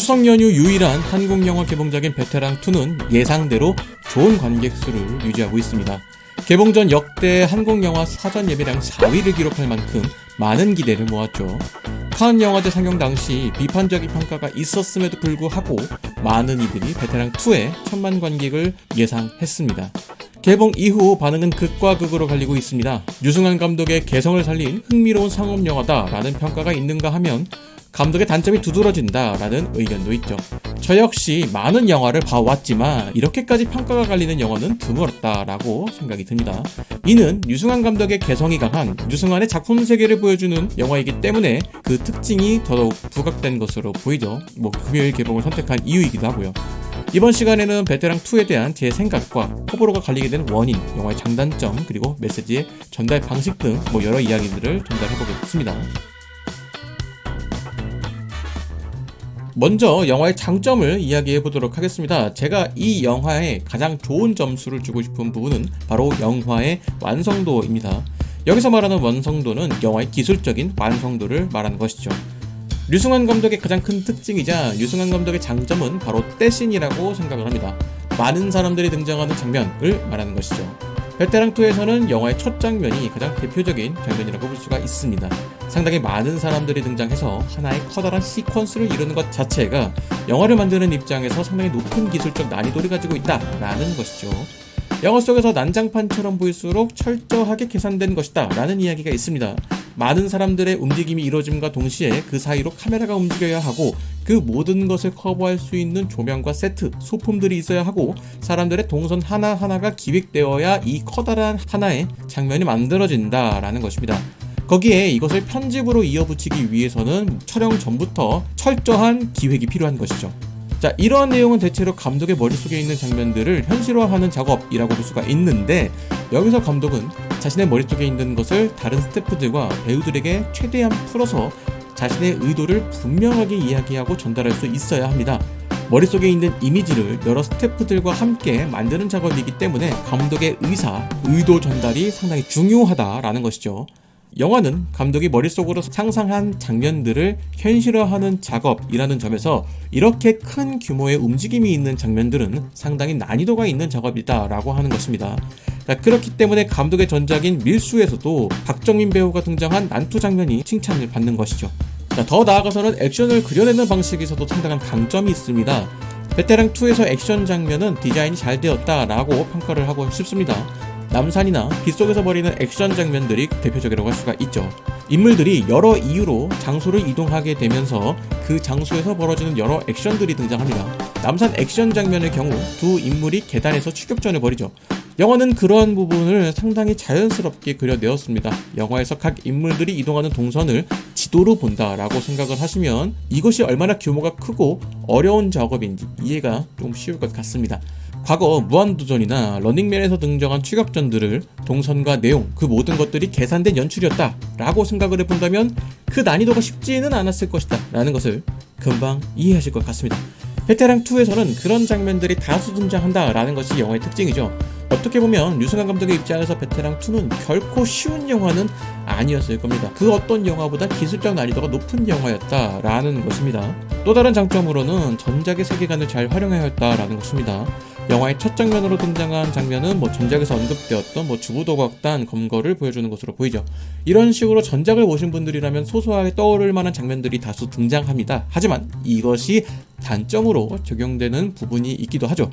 추석 연휴 유일한 한국 영화 개봉작인 베테랑2는 예상대로 좋은 관객 수를 유지하고 있습니다. 개봉 전 역대 한국 영화 사전 예매량 4위를 기록할 만큼 많은 기대를 모았죠. 칸 영화제 상영 당시 비판적인 평가가 있었음에도 불구하고 많은 이들이 베테랑2의 1000만 관객을 예상했습니다. 개봉 이후 반응은 극과 극으로 갈리고 있습니다. 유승환 감독의 개성을 살린 흥미로운 상업 영화다라는 평가가 있는가 하면 감독의 단점이 두드러진다라는 의견도 있죠. 저 역시 많은 영화를 봐왔지만 이렇게까지 평가가 갈리는 영화는 드물었다라고 생각이 듭니다. 이는 유승환 감독의 개성이 강한 유승환의 작품 세계를 보여주는 영화이기 때문에 그 특징이 더더욱 부각된 것으로 보이죠. 금요일 개봉을 선택한 이유이기도 하고요. 이번 시간에는 베테랑2에 대한 제 생각과 호불호가 갈리게 된 원인, 영화의 장단점, 그리고 메시지의 전달 방식 등 여러 이야기들을 전달해보겠습니다. 먼저 영화의 장점을 이야기해보도록 하겠습니다. 제가 이 영화에 가장 좋은 점수를 주고 싶은 부분은 바로 영화의 완성도입니다. 여기서 말하는 완성도는 영화의 기술적인 완성도를 말하는 것이죠. 류승환 감독의 가장 큰 특징이자 류승환 감독의 장점은 바로 떼신이라고 생각을 합니다. 많은 사람들이 등장하는 장면을 말하는 것이죠. 베테랑2에서는 영화의 첫 장면이 가장 대표적인 장면이라고 볼 수가 있습니다. 상당히 많은 사람들이 등장해서 하나의 커다란 시퀀스를 이루는 것 자체가 영화를 만드는 입장에서 상당히 높은 기술적 난이도를 가지고 있다라는 것이죠. 영화 속에서 난장판처럼 보일수록 철저하게 계산된 것이다 라는 이야기가 있습니다. 많은 사람들의 움직임이 이루어짐과 동시에 그 사이로 카메라가 움직여야 하고 그 모든 것을 커버할 수 있는 조명과 세트, 소품들이 있어야 하고 사람들의 동선 하나하나가 기획되어야 이 커다란 하나의 장면이 만들어진다라는 것입니다. 거기에 이것을 편집으로 이어붙이기 위해서는 촬영 전부터 철저한 기획이 필요한 것이죠. 자, 이러한 내용은 대체로 감독의 머릿속에 있는 장면들을 현실화하는 작업이라고 볼 수가 있는데 여기서 감독은 자신의 머릿속에 있는 것을 다른 스태프들과 배우들에게 최대한 풀어서 자신의 의도를 분명하게 이야기하고 전달할 수 있어야 합니다. 머릿속에 있는 이미지를 여러 스태프들과 함께 만드는 작업이기 때문에 감독의 의도 전달이 상당히 중요하다라는 것이죠. 영화는 감독이 머릿속으로 상상한 장면들을 현실화하는 작업이라는 점에서 이렇게 큰 규모의 움직임이 있는 장면들은 상당히 난이도가 있는 작업이다 라고 하는 것입니다. 그렇기 때문에 감독의 전작인 밀수에서도 박정민 배우가 등장한 난투 장면이 칭찬을 받는 것이죠. 더 나아가서는 액션을 그려내는 방식에서도 상당한 강점이 있습니다. 베테랑2에서 액션 장면은 디자인이 잘 되었다 라고 평가를 하고 싶습니다. 남산이나 빗속에서 벌이는 액션 장면들이 대표적이라고 할 수가 있죠. 인물들이 여러 이유로 장소를 이동하게 되면서 그 장소에서 벌어지는 여러 액션들이 등장합니다. 남산 액션 장면의 경우 두 인물이 계단에서 추격전을 벌이죠. 영화는 그러한 부분을 상당히 자연스럽게 그려내었습니다. 영화에서 각 인물들이 이동하는 동선을 지도로 본다라고 생각을 하시면 이것이 얼마나 규모가 크고 어려운 작업인지 이해가 좀 쉬울 것 같습니다. 과거 무한도전이나 런닝맨에서 등장한 추격전들을 동선과 내용, 그 모든 것들이 계산된 연출이었다 라고 생각을 해본다면 그 난이도가 쉽지는 않았을 것이다 라는 것을 금방 이해하실 것 같습니다. 베테랑2에서는 그런 장면들이 다수 등장한다 라는 것이 영화의 특징이죠. 어떻게 보면 류승환 감독의 입장에서 베테랑2는 결코 쉬운 영화는 아니었을 겁니다. 그 어떤 영화보다 기술적 난이도가 높은 영화였다라는 것입니다. 또 다른 장점으로는 전작의 세계관을 잘 활용하였다라는 것입니다. 영화의 첫 장면으로 등장한 장면은 전작에서 언급되었던 주부도각단 검거를 보여주는 것으로 보이죠. 이런 식으로 전작을 보신 분들이라면 소소하게 떠오를 만한 장면들이 다수 등장합니다. 하지만 이것이 단점으로 적용되는 부분이 있기도 하죠.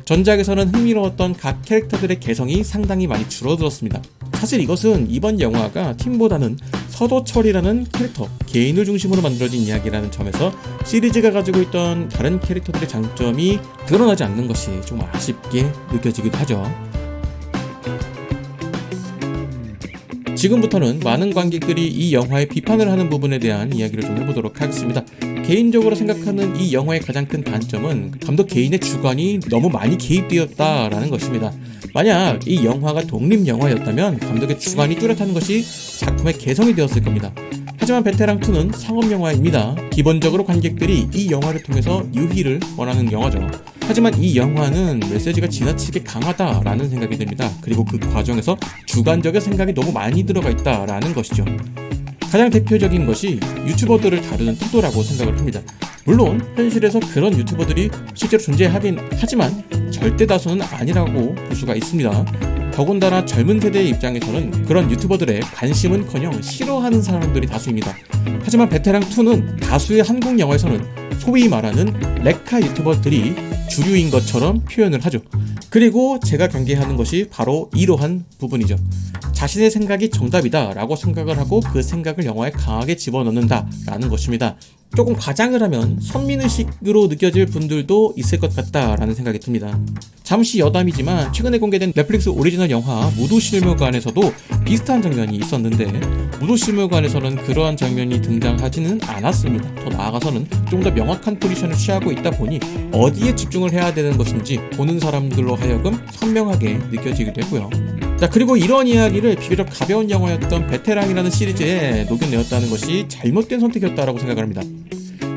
전작에서는 흥미로웠던 각 캐릭터들의 개성이 상당히 많이 줄어들었습니다. 사실 이것은 이번 영화가 팀보다는 서도철이라는 캐릭터, 개인을 중심으로 만들어진 이야기라는 점에서 시리즈가 가지고 있던 다른 캐릭터들의 장점이 드러나지 않는 것이 좀 아쉽게 느껴지기도 하죠. 지금부터는 많은 관객들이 이 영화의 비판을 하는 부분에 대한 이야기를 좀 해보도록 하겠습니다. 개인적으로 생각하는 이 영화의 가장 큰 단점은 감독 개인의 주관이 너무 많이 개입되었다라는 것입니다. 만약 이 영화가 독립영화였다면 감독의 주관이 뚜렷한 것이 작품의 개성이 되었을 겁니다. 하지만 베테랑2는 상업영화입니다. 기본적으로 관객들이 이 영화를 통해서 유희를 원하는 영화죠. 하지만 이 영화는 메시지가 지나치게 강하다라는 생각이 듭니다. 그리고 그 과정에서 주관적인 생각이 너무 많이 들어가 있다라는 것이죠. 가장 대표적인 것이 유튜버들을 다루는 태도라고 생각을 합니다. 물론 현실에서 그런 유튜버들이 실제로 존재하긴 하지만 절대 다수는 아니라고 볼 수가 있습니다. 더군다나 젊은 세대의 입장에서는 그런 유튜버들의 관심은커녕 싫어하는 사람들이 다수입니다. 하지만 베테랑2는 다수의 한국 영화에서는 소위 말하는 레카 유튜버들이 주류인 것처럼 표현을 하죠. 그리고 제가 경계하는 것이 바로 이러한 부분이죠. 자신의 생각이 정답이다 라고 생각을 하고 그 생각을 영화에 강하게 집어넣는다 라는 것입니다. 조금 과장을 하면 선민의식으로 느껴질 분들도 있을 것 같다라는 생각이 듭니다. 잠시 여담이지만 최근에 공개된 넷플릭스 오리지널 영화 무도실무관에서도 비슷한 장면이 있었는데 무도실무관에서는 그러한 장면이 등장하지는 않았습니다. 더 나아가서는 좀 더 명확한 포지션을 취하고 있다 보니 어디에 집중을 해야 되는 것인지 보는 사람들로 하여금 선명하게 느껴지기도 했고요. 자, 그리고 이런 이야기를 비교적 가벼운 영화였던 베테랑이라는 시리즈에 녹여내었다는 것이 잘못된 선택이었다고 생각을 합니다.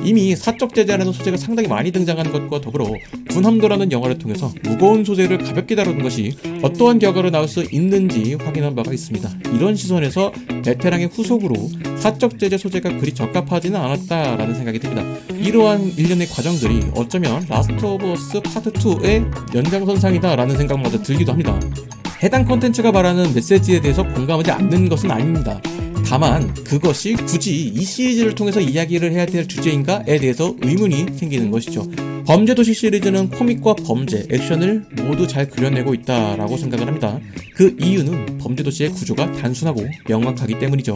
이미 사적 제재라는 소재가 상당히 많이 등장하는 것과 더불어 군함도라는 영화를 통해서 무거운 소재를 가볍게 다루는 것이 어떠한 결과로 나올 수 있는지 확인한 바가 있습니다. 이런 시선에서 베테랑의 후속으로 사적 제재 소재가 그리 적합하지는 않았다라는 생각이 듭니다. 이러한 일련의 과정들이 어쩌면 라스트 오브 어스 파트 2의 연장선상이다라는 생각마저 들기도 합니다. 해당 콘텐츠가 말하는 메시지에 대해서 공감하지 않는 것은 아닙니다. 다만 그것이 굳이 이 시리즈를 통해서 이야기를 해야 될 주제인가에 대해서 의문이 생기는 것이죠. 범죄도시 시리즈는 코믹과 범죄, 액션을 모두 잘 그려내고 있다라고 생각을 합니다. 그 이유는 범죄도시의 구조가 단순하고 명확하기 때문이죠.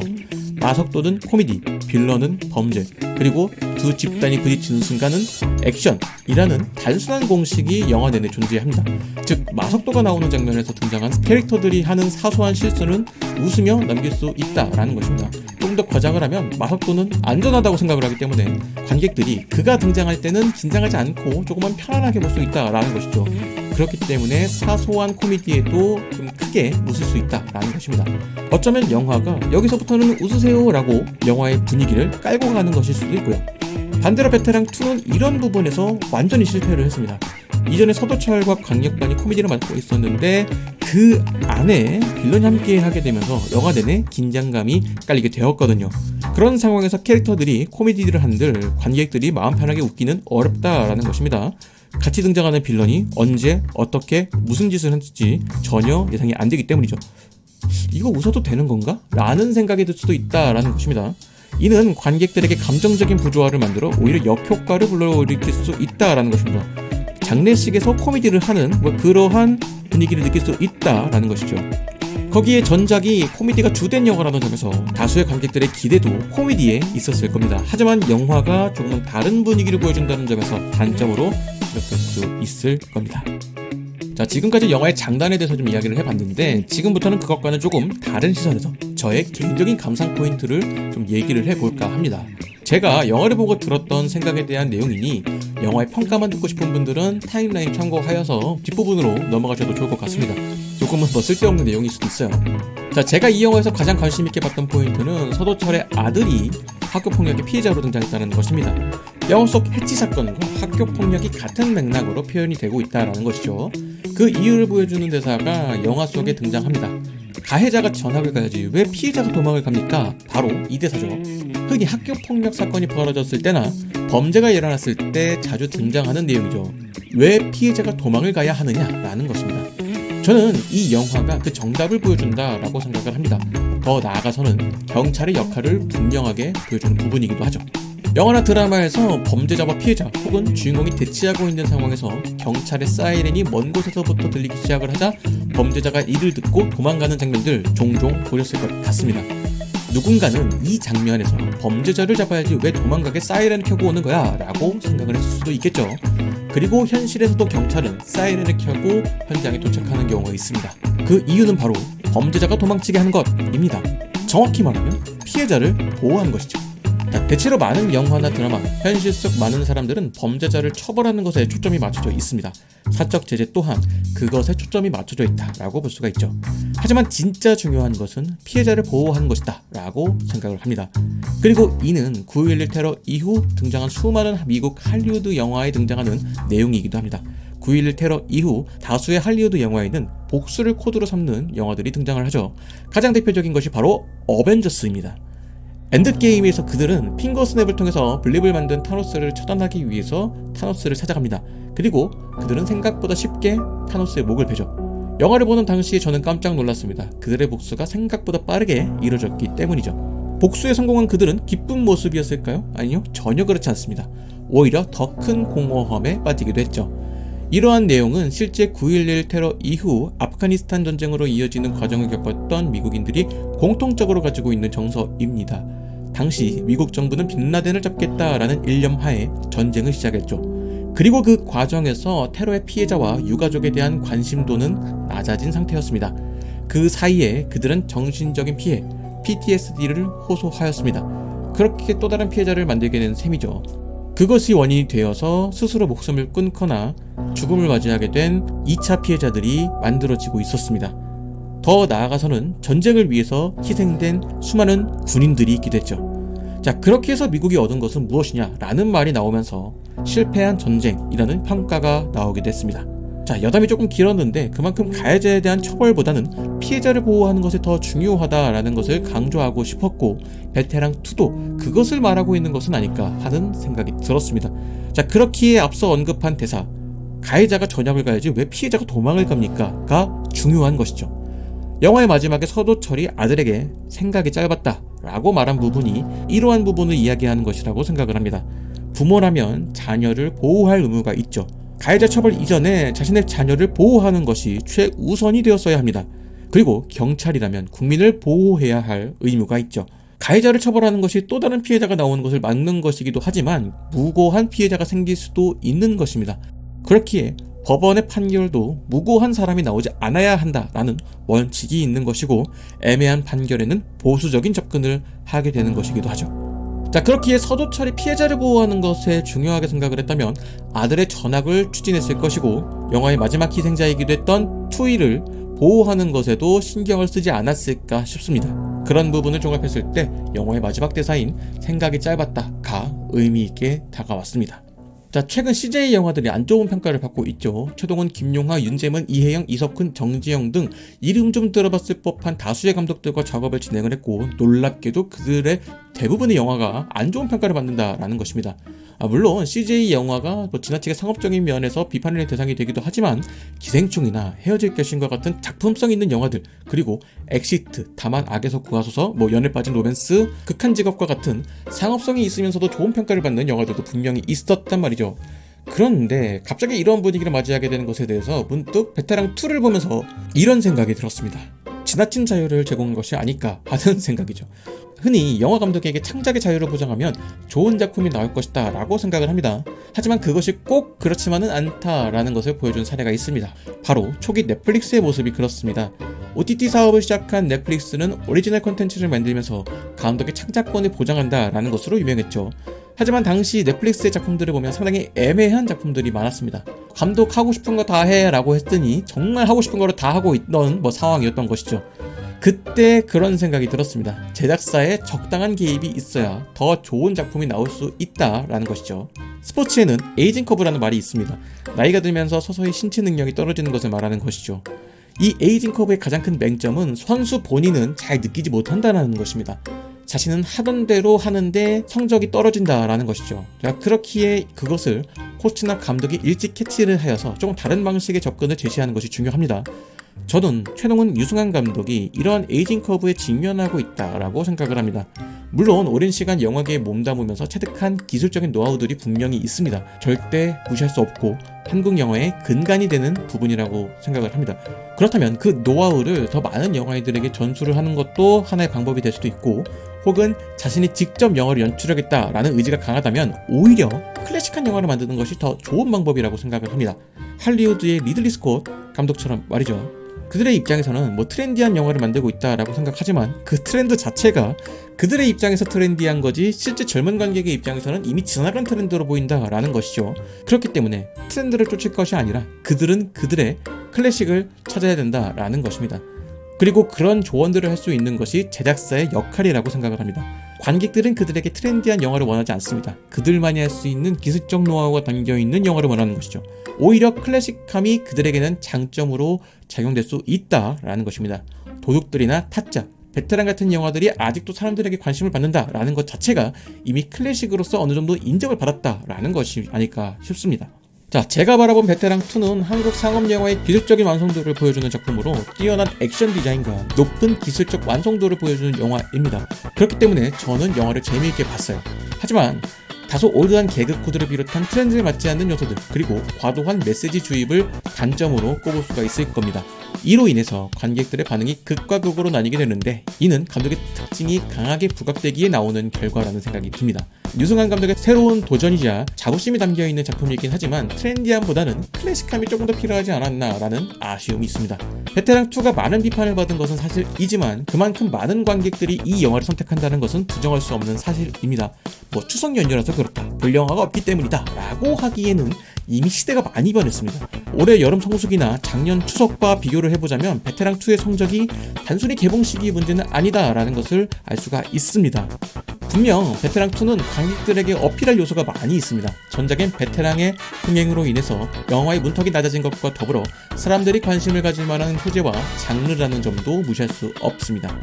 마석도는 코미디, 빌런은 범죄, 그리고 두 집단이 부딪히는 순간은 액션이라는 단순한 공식이 영화 내내 존재합니다. 즉 마석도가 나오는 장면에서 등장한 캐릭터들이 하는 사소한 실수는 웃으며 넘길 수 있다라는 것입니다. 좀 더 과장을 하면 마석도는 안전하다고 생각을 하기 때문에 관객들이 그가 등장할 때는 긴장하지 않고 조금만 편안하게 볼 수 있다라는 것이죠. 그렇기 때문에 사소한 코미디에도 좀 크게 웃을 수 있다라는 것입니다. 어쩌면 영화가 여기서부터는 웃으세요 라고 영화의 분위기를 깔고 가는 것일 수도 있고요. 반대로 베테랑2는 이런 부분에서 완전히 실패를 했습니다. 이전에 서도철과 강력반이 코미디를 맡고 있었는데 그 안에 빌런이 함께 하게 되면서 영화 내내 긴장감이 깔리게 되었거든요. 그런 상황에서 캐릭터들이 코미디를 한들 관객들이 마음 편하게 웃기는 어렵다라는 것입니다. 같이 등장하는 빌런이 언제 어떻게 무슨 짓을 했을지 전혀 예상이 안 되기 때문이죠. 이거 웃어도 되는 건가? 라는 생각이 들 수도 있다라는 것입니다. 이는 관객들에게 감정적인 부조화를 만들어 오히려 역효과를 불러일으킬 수 있다라는 것입니다. 장례식에서 코미디를 하는 그러한 분위기를 느낄 수 있다라는 것이죠. 거기에 전작이 코미디가 주된 영화라는 점에서 다수의 관객들의 기대도 코미디에 있었을 겁니다. 하지만 영화가 조금 다른 분위기를 보여준다는 점에서 단점으로 지적될 수 있을 겁니다. 자, 지금까지 영화의 장단에 대해서 좀 이야기를 해봤는데 지금부터는 그것과는 조금 다른 시선에서 저의 개인적인 감상 포인트를 좀 얘기를 해볼까 합니다. 제가 영화를 보고 들었던 생각에 대한 내용이니 영화의 평가만 듣고 싶은 분들은 타임라인 참고하여서 뒷부분으로 넘어가셔도 좋을 것 같습니다. 조금은 쓸데없는 내용일 수도 있어요. 자, 제가 이 영화에서 가장 관심 있게 봤던 포인트는 서도철의 아들이 학교폭력의 피해자로 등장했다는 것입니다. 영화 속 해치 사건과 학교폭력이 같은 맥락으로 표현이 되고 있다는 것이죠. 그 이유를 보여주는 대사가 영화 속에 등장합니다. 가해자가 전학을 가야지 왜 피해자가 도망을 갑니까? 바로 이 대사죠. 흔히 학교폭력 사건이 벌어졌을 때나 범죄가 일어났을 때 자주 등장하는 내용이죠. 왜 피해자가 도망을 가야 하느냐라는 것입니다. 저는 이 영화가 그 정답을 보여준다라고 생각을 합니다. 더 나아가서는 경찰의 역할을 분명하게 보여주는 부분이기도 하죠. 영화나 드라마에서 범죄자와 피해자 혹은 주인공이 대치하고 있는 상황에서 경찰의 사이렌이 먼 곳에서부터 들리기 시작을 하자 범죄자가 이를 듣고 도망가는 장면들 종종 보셨을 것 같습니다. 누군가는 이 장면에서 범죄자를 잡아야지 왜 도망가게 사이렌을 켜고 오는 거야 라고 생각을 했을 수도 있겠죠. 그리고 현실에서도 경찰은 사이렌을 켜고 현장에 도착하는 경우가 있습니다. 그 이유는 바로 범죄자가 도망치게 하는 것입니다. 정확히 말하면 피해자를 보호하는 것이죠. 대체로 많은 영화나 드라마, 현실 속 많은 사람들은 범죄자를 처벌하는 것에 초점이 맞춰져 있습니다. 사적 제재 또한 그것에 초점이 맞춰져 있다라고 볼 수가 있죠. 하지만 진짜 중요한 것은 피해자를 보호하는 것이다 라고 생각을 합니다. 그리고 이는 9.11 테러 이후 등장한 수많은 미국 할리우드 영화에 등장하는 내용이기도 합니다. 9.11 테러 이후 다수의 할리우드 영화에는 복수를 코드로 삼는 영화들이 등장을 하죠. 가장 대표적인 것이 바로 어벤져스입니다. 엔드게임에서 그들은 핑거스냅을 통해서 블립을 만든 타노스를 처단하기 위해서 타노스를 찾아갑니다. 그리고 그들은 생각보다 쉽게 타노스의 목을 베죠. 영화를 보는 당시에 저는 깜짝 놀랐습니다. 그들의 복수가 생각보다 빠르게 이루어졌기 때문이죠. 복수에 성공한 그들은 기쁜 모습이었을까요? 아니요, 전혀 그렇지 않습니다. 오히려 더 큰 공허함에 빠지기도 했죠. 이러한 내용은 실제 9.11 테러 이후 아프가니스탄 전쟁으로 이어지는 과정을 겪었던 미국인들이 공통적으로 가지고 있는 정서입니다. 당시 미국 정부는 빈라덴을 잡겠다라는 일념하에 전쟁을 시작했죠. 그리고 그 과정에서 테러의 피해자와 유가족에 대한 관심도는 낮아진 상태였습니다. 그 사이에 그들은 정신적인 피해, PTSD를 호소하였습니다. 그렇게 또 다른 피해자를 만들게 된 셈이죠. 그것이 원인이 되어서 스스로 목숨을 끊거나 죽음을 맞이하게 된 2차 피해자들이 만들어지고 있었습니다. 더 나아가서는 전쟁을 위해서 희생된 수많은 군인들이 있기도 했죠. 자, 그렇게 해서 미국이 얻은 것은 무엇이냐 라는 말이 나오면서 실패한 전쟁이라는 평가가 나오게 됐습니다. 자, 여담이 조금 길었는데 그만큼 가해자에 대한 처벌보다는 피해자를 보호하는 것이 더 중요하다라는 것을 강조하고 싶었고, 베테랑2도 그것을 말하고 있는 것은 아닐까 하는 생각이 들었습니다. 자, 그렇기에 앞서 언급한 대사, 가해자가 전역을 가야지 왜 피해자가 도망을 갑니까? 가 중요한 것이죠. 영화의 마지막에 서도철이 아들에게 생각이 짧았다 라고 말한 부분이 이러한 부분을 이야기하는 것이라고 생각을 합니다. 부모라면 자녀를 보호할 의무가 있죠. 가해자 처벌 이전에 자신의 자녀를 보호하는 것이 최우선이 되었어야 합니다. 그리고 경찰이라면 국민을 보호해야 할 의무가 있죠. 가해자를 처벌하는 것이 또 다른 피해자가 나오는 것을 막는 것이기도 하지만 무고한 피해자가 생길 수도 있는 것입니다. 그렇기에 법원의 판결도 무고한 사람이 나오지 않아야 한다라는 원칙이 있는 것이고, 애매한 판결에는 보수적인 접근을 하게 되는 것이기도 하죠. 자, 그렇기에 서도철이 피해자를 보호하는 것에 중요하게 생각을 했다면 아들의 전학을 추진했을 것이고, 영화의 마지막 희생자이기도 했던 투이를 보호하는 것에도 신경을 쓰지 않았을까 싶습니다. 그런 부분을 종합했을 때 영화의 마지막 대사인 생각이 짧았다가 의미있게 다가왔습니다. 자, 최근 CJ 영화들이 안 좋은 평가를 받고 있죠. 최동원, 김용하, 윤재문, 이혜영, 이석훈, 정지영 등 이름 좀 들어봤을 법한 다수의 감독들과 작업을 진행을 했고, 놀랍게도 그들의 대부분의 영화가 안 좋은 평가를 받는다라는 것입니다. 물론 CJ 영화가 지나치게 상업적인 면에서 비판의 대상이 되기도 하지만 기생충이나 헤어질 결심과 같은 작품성 있는 영화들, 그리고 엑시트, 다만 악에서 구하소서, 연애 빠진 로맨스, 극한 직업과 같은 상업성이 있으면서도 좋은 평가를 받는 영화들도 분명히 있었단 말이죠. 그런데 갑자기 이런 분위기를 맞이하게 되는 것에 대해서 문득 베테랑2를 보면서 이런 생각이 들었습니다. 지나친 자유를 제공한 것이 아닐까 하는 생각이죠. 흔히 영화 감독에게 창작의 자유를 보장하면 좋은 작품이 나올 것이다 라고 생각을 합니다. 하지만 그것이 꼭 그렇지만은 않다라는 것을 보여준 사례가 있습니다. 바로 초기 넷플릭스의 모습이 그렇습니다. OTT 사업을 시작한 넷플릭스는 오리지널 콘텐츠를 만들면서 감독의 창작권을 보장한다라는 것으로 유명했죠. 하지만 당시 넷플릭스의 작품들을 보면 상당히 애매한 작품들이 많았습니다. 감독 하고 싶은 거 다 해 라고 했더니 정말 하고 싶은 거를 다 하고 있던 상황이었던 것이죠. 그때 그런 생각이 들었습니다. 제작사에 적당한 개입이 있어야 더 좋은 작품이 나올 수 있다라는 것이죠. 스포츠에는 에이징 커브라는 말이 있습니다. 나이가 들면서 서서히 신체 능력이 떨어지는 것을 말하는 것이죠. 이 에이징 커브의 가장 큰 맹점은 선수 본인은 잘 느끼지 못한다는 것입니다. 자신은 하던 대로 하는데 성적이 떨어진다라는 것이죠. 그렇기에 그것을 코치나 감독이 일찍 캐치를 하여서 조금 다른 방식의 접근을 제시하는 것이 중요합니다. 저는 최동훈, 유승환 감독이 이러한 에이징 커브에 직면하고 있다라고 생각을 합니다. 물론 오랜 시간 영화계에 몸담으면서 체득한 기술적인 노하우들이 분명히 있습니다. 절대 무시할 수 없고 한국 영화의 근간이 되는 부분이라고 생각을 합니다. 그렇다면 그 노하우를 더 많은 영화인들에게 전수를 하는 것도 하나의 방법이 될 수도 있고, 혹은 자신이 직접 영화를 연출하겠다라는 의지가 강하다면 오히려 클래식한 영화를 만드는 것이 더 좋은 방법이라고 생각을 합니다. 할리우드의 리들리 스콧 감독처럼 말이죠. 그들의 입장에서는 트렌디한 영화를 만들고 있다라고 생각하지만 그 트렌드 자체가 그들의 입장에서 트렌디한 거지 실제 젊은 관객의 입장에서는 이미 지나간 트렌드로 보인다라는 것이죠. 그렇기 때문에 트렌드를 쫓을 것이 아니라 그들은 그들의 클래식을 찾아야 된다라는 것입니다. 그리고 그런 조언들을 할 수 있는 것이 제작사의 역할이라고 생각을 합니다. 관객들은 그들에게 트렌디한 영화를 원하지 않습니다. 그들만이 할 수 있는 기술적 노하우가 담겨있는 영화를 원하는 것이죠. 오히려 클래식함이 그들에게는 장점으로 작용될 수 있다라는 것입니다. 도둑들이나 타짜, 베테랑 같은 영화들이 아직도 사람들에게 관심을 받는다라는 것 자체가 이미 클래식으로서 어느 정도 인정을 받았다라는 것이 아닐까 싶습니다. 자, 제가 바라본 베테랑2는 한국 상업영화의 기술적인 완성도를 보여주는 작품으로 뛰어난 액션 디자인과 높은 기술적 완성도를 보여주는 영화입니다. 그렇기 때문에 저는 영화를 재미있게 봤어요. 하지만 다소 올드한 개그 코드를 비롯한 트렌드에 맞지 않는 요소들, 그리고 과도한 메시지 주입을 단점으로 꼽을 수가 있을 겁니다. 이로 인해서 관객들의 반응이 극과 극으로 나뉘게 되는데, 이는 감독의 특징이 강하게 부각되기에 나오는 결과라는 생각이 듭니다. 유승환 감독의 새로운 도전이자 자부심이 담겨있는 작품이긴 하지만 트렌디함보다는 클래식함이 조금 더 필요하지 않았나라는 아쉬움이 있습니다. 베테랑2가 많은 비판을 받은 것은 사실이지만 그만큼 많은 관객들이 이 영화를 선택한다는 것은 부정할 수 없는 사실입니다. 추석 연휴라서 그렇다, 볼 영화가 없기 때문이다 라고 하기에는 이미 시대가 많이 변했습니다. 올해 여름 성수기나 작년 추석과 비교를 해보자면 베테랑2의 성적이 단순히 개봉 시기 문제는 아니다라는 것을 알 수가 있습니다. 분명 베테랑2는 관객들에게 어필할 요소가 많이 있습니다. 전작인 베테랑의 흥행으로 인해서 영화의 문턱이 낮아진 것과 더불어 사람들이 관심을 가질 만한 소재와 장르라는 점도 무시할 수 없습니다.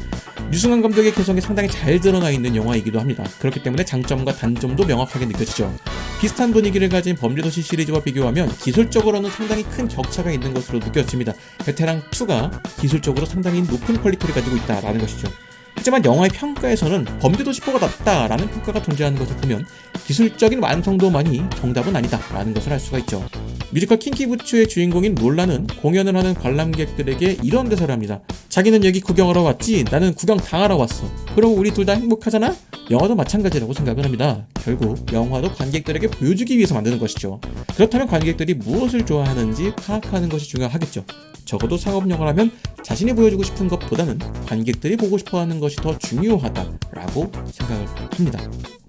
유승환 감독의 개성이 상당히 잘 드러나 있는 영화이기도 합니다. 그렇기 때문에 장점과 단점도 명확하게 느껴지죠. 비슷한 분위기를 가진 범죄도시 시리즈와 비교하면 기술적으로는 상당히 큰 격차가 있는 것으로 느껴집니다. 베테랑2가 기술적으로 상당히 높은 퀄리티를 가지고 있다라는 것이죠. 하지만 영화의 평가에서는 범죄도시 4가 낫다라는 평가가 존재하는 것을 보면 기술적인 완성도만이 정답은 아니다라는 것을 알 수가 있죠. 뮤지컬 킹키부츠의 주인공인 롤라는 공연을 하는 관람객들에게 이런 대사를 합니다. 자기는 여기 구경하러 왔지, 나는 구경 당하러 왔어. 그럼 우리 둘 다 행복하잖아? 영화도 마찬가지라고 생각을 합니다. 결국 영화도 관객들에게 보여주기 위해서 만드는 것이죠. 그렇다면 관객들이 무엇을 좋아하는지 파악하는 것이 중요하겠죠. 적어도 상업영화라면 자신이 보여주고 싶은 것보다는 관객들이 보고 싶어하는 것이 더 중요하다라고 생각을 합니다.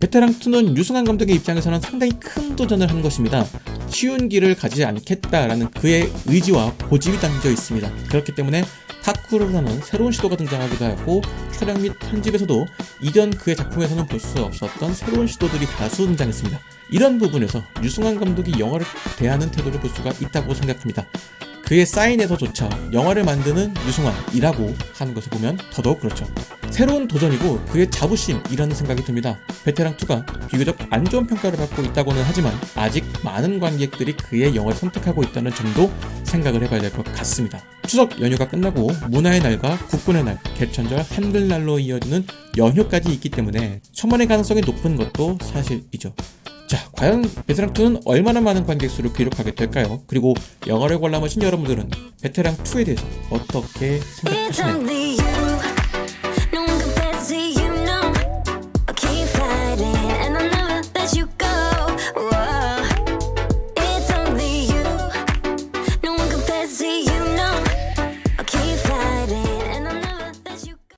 베테랑2는 유승환 감독의 입장에서는 상당히 큰 도전을 한 것입니다. 쉬운 길을 가지 않겠다라는 그의 의지와 고집이 담겨 있습니다. 그렇기 때문에 타쿠르라는 새로운 시도가 등장하기도 하고 촬영 및 편집에서도 이전 그의 작품에서는 볼 수 없었던 새로운 시도들이 다수 등장했습니다. 이런 부분에서 유승환 감독이 영화를 대하는 태도를 볼 수가 있다고 생각합니다. 그의 사인에서조차 영화를 만드는 유승환이라고 하는 것을 보면 더더욱 그렇죠. 새로운 도전이고 그의 자부심이라는 생각이 듭니다. 베테랑2가 비교적 안 좋은 평가를 받고 있다고는 하지만 아직 많은 관객들이 그의 영화를 선택하고 있다는 점도 생각을 해봐야 될 것 같습니다. 추석 연휴가 끝나고 문화의 날과 국군의 날, 개천절, 한글날로 이어지는 연휴까지 있기 때문에 천만의 가능성이 높은 것도 사실이죠. 자, 과연 베테랑2는 얼마나 많은 관객 수를 기록하게 될까요? 그리고 영화를 관람하신 여러분들은 베테랑2에 대해서 어떻게 생각하시나요?